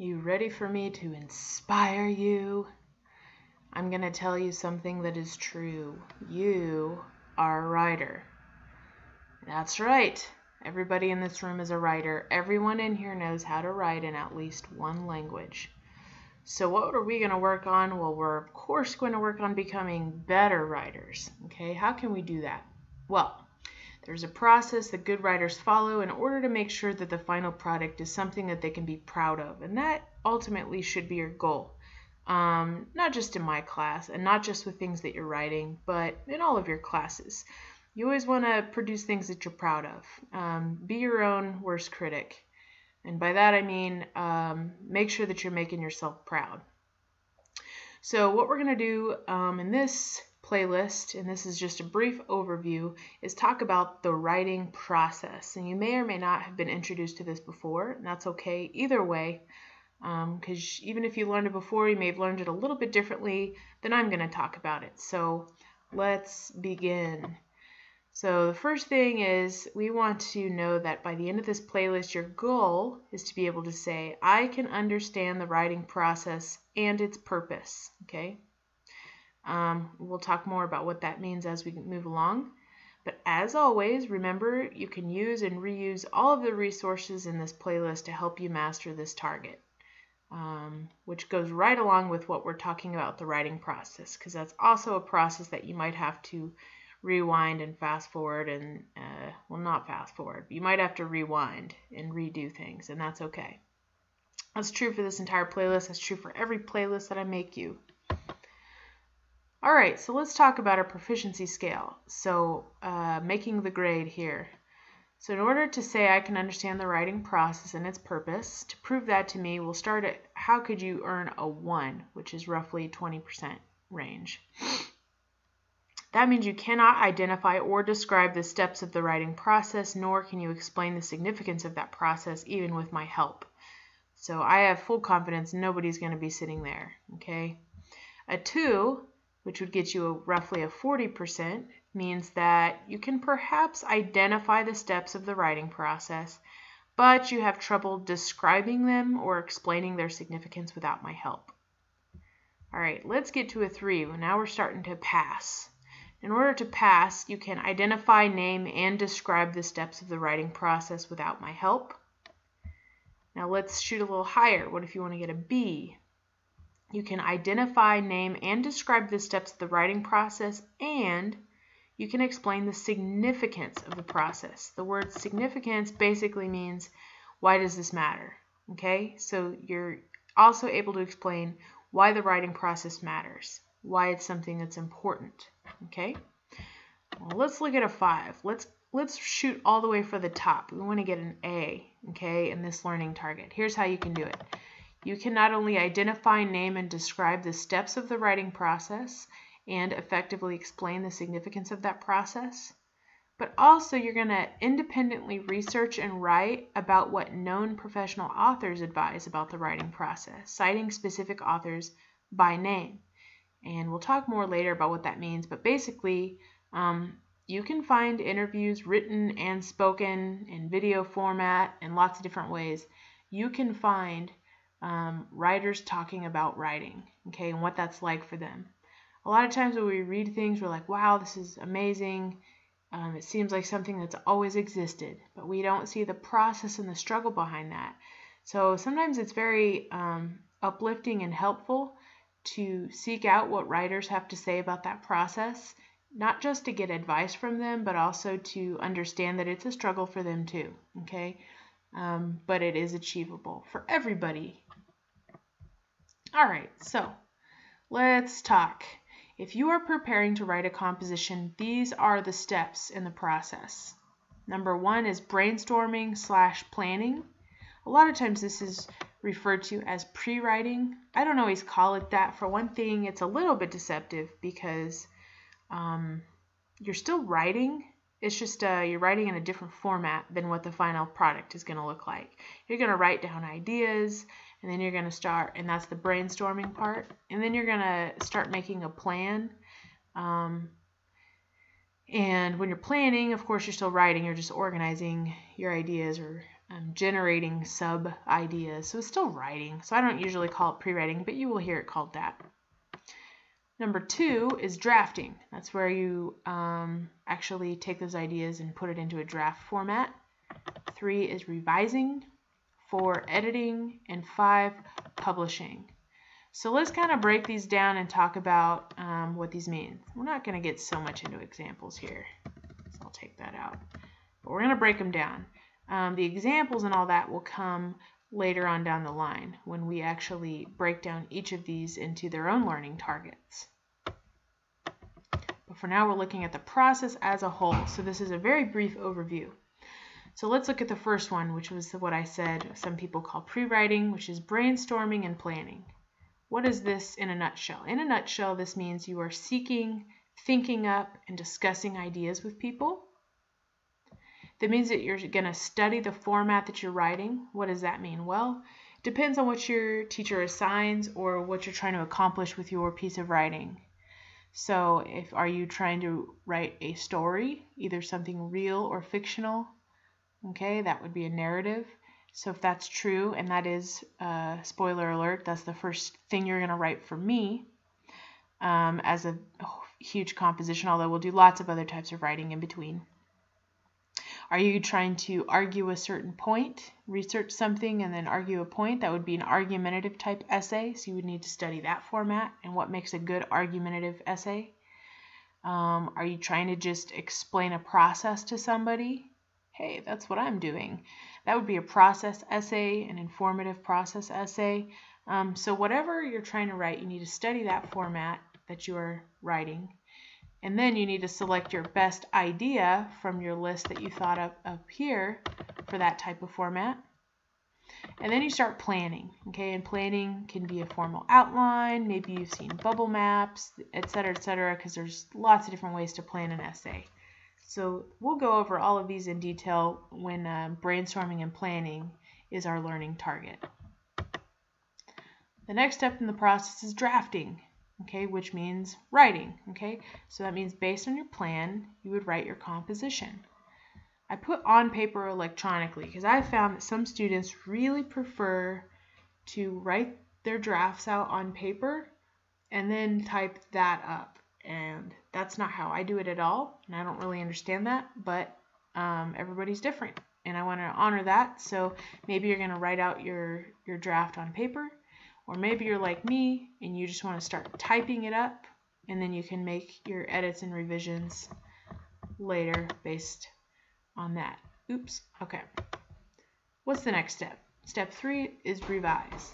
You ready for me to inspire you? I'm going to tell you something that is true. You are a writer. That's right. Everybody in this room is a writer. Everyone in here knows how to write in at least one language. So what are we going to work on? Well, we're of course going to work on becoming better writers. Okay, how can we do that? Well, there's a process that good writers follow in order to make sure that the final product is something that they can be proud of. And that ultimately should be your goal. Not just in my class and not just with things that you're writing, but in all of your classes. You always want to produce things that you're proud of. Be your own worst critic. And by that I mean make sure that you're making yourself proud. So what we're going to do in this playlist, and this is just a brief overview, is talk about the writing process. And you may or may not have been introduced to this before, and that's okay either way, because even if you learned it before, you may have learned it a little bit differently than I'm going to talk about it. So let's begin. So the first thing is we want to know that by the end of this playlist, your goal is to be able to say, I can understand the writing process and its purpose, okay? We'll talk more about what that means as we move along. But as always, remember, you can use and reuse all of the resources in this playlist to help you master this target, which goes right along with what we're talking about, the writing process, because that's also a process that you might have to rewind and fast forward and, well, not fast forward, but you might have to rewind and redo things, and that's okay. That's true for this entire playlist. That's true for every playlist that I make you. All right, so let's talk about our proficiency scale. So making the grade here. So in order to say I can understand the writing process and its purpose, to prove that to me, we'll start at how could you earn a 1, which is roughly 20% range. That means you cannot identify or describe the steps of the writing process, nor can you explain the significance of that process even with my help. So I have full confidence nobody's going to be sitting there, okay? A 2, which would get you roughly a 40%, means that you can perhaps identify the steps of the writing process, but you have trouble describing them or explaining their significance without my help. All right, let's get to a 3. Well, now we're starting to pass. In order to pass, you can identify, name, and describe the steps of the writing process without my help. Now let's shoot a little higher. What if you want to get a B? You can identify, name, and describe the steps of the writing process, and you can explain the significance of the process. The word significance basically means, why does this matter? Okay, so you're also able to explain why the writing process matters, why it's something that's important. Okay, well, let's look at a 5. Let's shoot all the way for the top. We want to get an A, okay, in this learning target. Here's how you can do it. You can not only identify, name, and describe the steps of the writing process and effectively explain the significance of that process, but also you're going to independently research and write about what known professional authors advise about the writing process, citing specific authors by name. And we'll talk more later about what that means, but basically you can find interviews written and spoken in video format in lots of different ways. You can find writers talking about writing, okay, and what that's like for them. A lot of times when we read things, we're like, wow, this is amazing. It seems like something that's always existed, but we don't see the process and the struggle behind that. So sometimes it's very uplifting and helpful to seek out what writers have to say about that process, not just to get advice from them, but also to understand that it's a struggle for them too, okay? But it is achievable for everybody. All right, so let's talk. If you are preparing to write a composition, these are the steps in the process. Number 1 is brainstorming/planning. A lot of times this is referred to as pre-writing. I don't always call it that. For one thing, it's a little bit deceptive because you're still writing. It's just you're writing in a different format than what the final product is going to look like. You're going to write down ideas, and then you're going to start, and that's the brainstorming part, and then you're going to start making a plan. And when you're planning, of course, you're still writing. You're just organizing your ideas or generating sub ideas. So it's still writing. So I don't usually call it pre-writing, but you will hear it called that. Number 2 is drafting. That's where you actually take those ideas and put it into a draft format. 3 is revising. 4, editing. And 5, publishing. So let's kind of break these down and talk about what these mean. We're not going to get so much into examples here, so I'll take that out. But we're going to break them down. The examples and all that will come later on down the line when we actually break down each of these into their own learning targets. But for now, we're looking at the process as a whole. So this is a very brief overview. So let's look at the first one, which was what I said some people call pre-writing, which is brainstorming and planning. What is this in a nutshell? In a nutshell, this means you are seeking, thinking up, and discussing ideas with people. That means that you're going to study the format that you're writing. What does that mean? Well, it depends on what your teacher assigns or what you're trying to accomplish with your piece of writing. So are you trying to write a story, either something real or fictional? Okay, that would be a narrative. So if that's true, and that is, spoiler alert, that's the first thing you're going to write for me as a huge composition, although we'll do lots of other types of writing in between. Are you trying to argue a certain point, research something, and then argue a point? That would be an argumentative type essay, so you would need to study that format and what makes a good argumentative essay. Are you trying to just explain a process to somebody? Hey, that's what I'm doing. That would be a process essay, an informative process essay. So whatever you're trying to write, you need to study that format that you are writing. And then you need to select your best idea from your list that you thought of up here for that type of format. And then you start planning. Okay, and planning can be a formal outline. Maybe you've seen bubble maps, etc., because there's lots of different ways to plan an essay. So we'll go over all of these in detail when brainstorming and planning is our learning target. The next step in the process is drafting, okay, which means writing, okay? So that means based on your plan, you would write your composition. I put on paper electronically because I found that some students really prefer to write their drafts out on paper and then type that up. And that's not how I do it at all, and I don't really understand that, but everybody's different, and I want to honor that. So maybe you're going to write out your draft on paper, or maybe you're like me and you just want to start typing it up, and then you can make your edits and revisions later based on that. Oops, okay. What's the next step? Step 3 is revise.